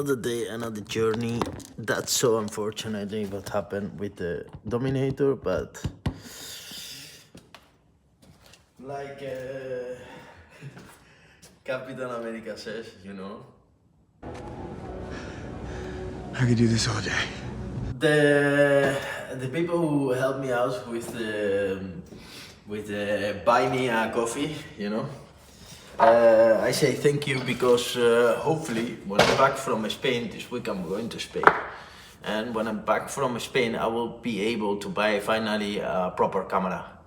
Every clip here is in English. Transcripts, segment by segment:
another day, another journey. That's so unfortunately what happened with the Dominator, but like Captain America says, you know. I could do this all day. The people who helped me out with buy me a coffee, you know. I say thank you because hopefully when I'm back from Spain this week, I'm going to Spain, and when I'm back from Spain I will be able to buy finally a proper camera.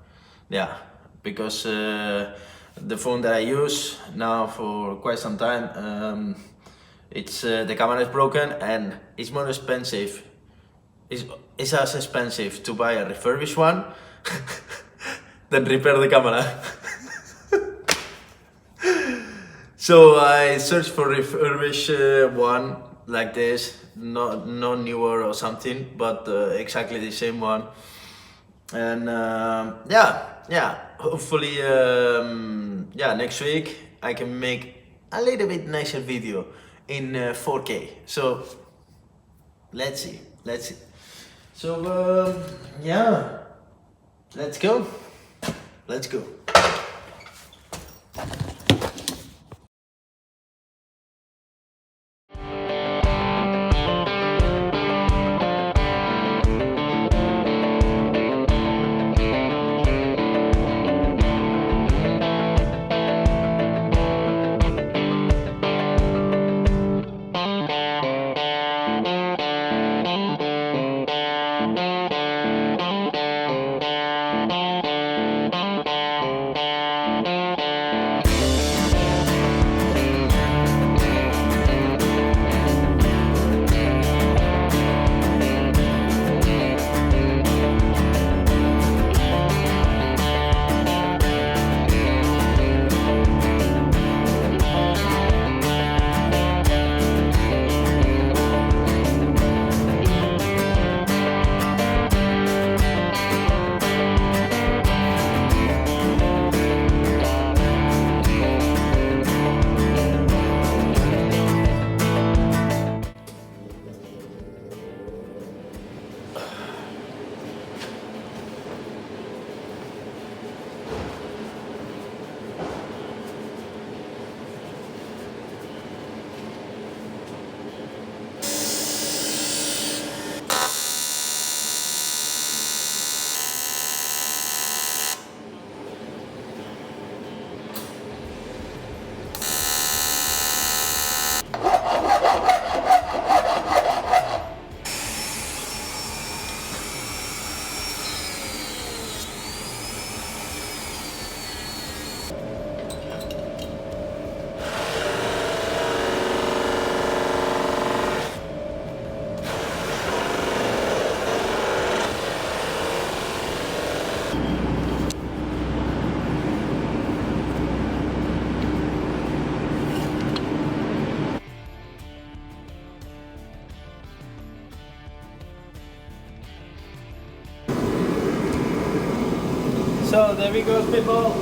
Yeah, because the phone that I use now for quite some time, it's the camera is broken and it's more expensive. It's as expensive to buy a refurbished one than repair the camera. So I searched for refurbished one like this, not newer or something, but exactly the same one. And yeah, hopefully next week I can make a little bit nicer video in 4K. So let's see. So yeah, let's go. So there we go, people.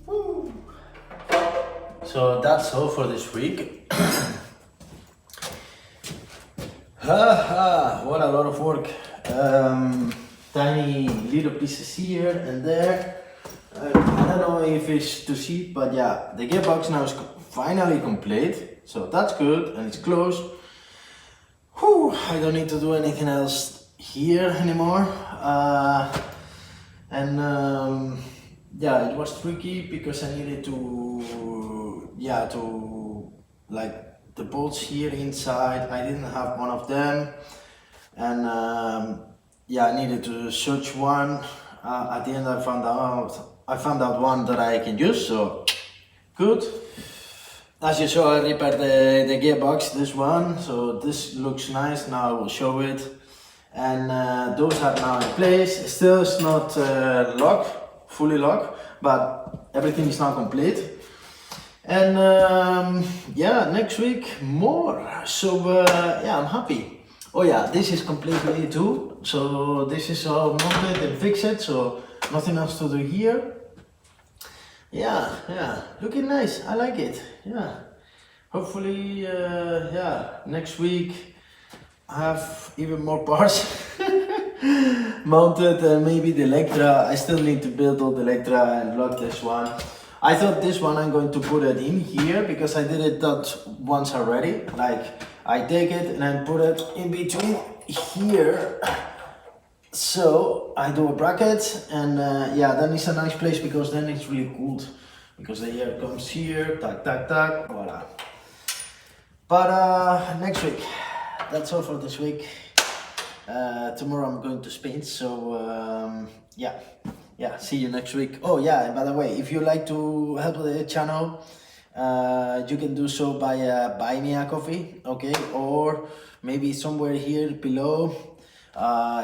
Woo. So that's all for this week. What a lot of work. Tiny little pieces here and there. I don't know if it's to see, but yeah, the gearbox now is finally complete. So that's good and it's closed. Whew, I don't need to do anything else here anymore, yeah, it was tricky because I needed to like the bolts here inside. I didn't have one of them, and I needed to search one. At the end, I found out one that I can use. So good. As you saw, I repaired the gearbox, this one. So this looks nice. Now I will show it. And those are now in place. Still it's not fully locked, but everything is now complete. And next week more. So I'm happy. Oh yeah, this is completely too. So this is all mounted and fixed, so nothing else to do here. Yeah, looking nice. I like it. Yeah, hopefully, yeah, next week I have even more parts mounted and maybe the Electra. I still need to build all the Electra and lock this one. I thought this one I'm going to put it in here because I did it that once already. Like I take it and then put it in between here. So I do a bracket and yeah, then it's a nice place because then it's really cooled. Because the air comes here, tac tac tac, voila. But next week, that's all for this week. Tomorrow I'm going to Spain, so yeah, see you next week. Oh yeah, and by the way, if you like to help the channel, you can do so by buy me a coffee, okay? Or maybe somewhere here below,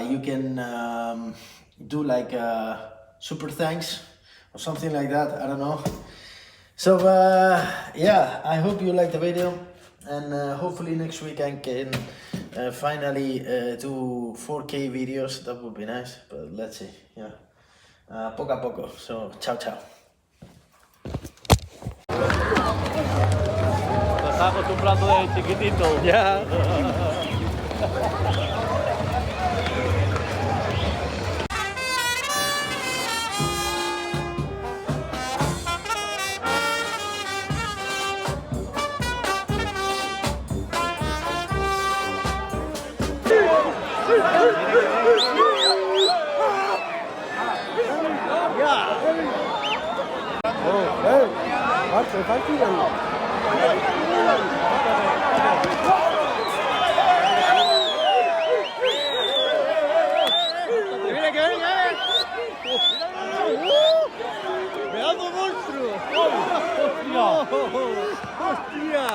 you can do like super thanks or something like that, I don't know. So yeah, I hope you liked the video. And hopefully next week I can finally do 4K videos. That would be nice, but let's see. Yeah, poco a poco. So ciao ciao. Te estás acostumbrando de chiquitito. Ya. Mira que venga, ¡pedazo monstruo! ¡Hostia!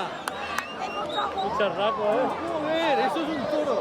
Un charraco, Joder, eso es un toro.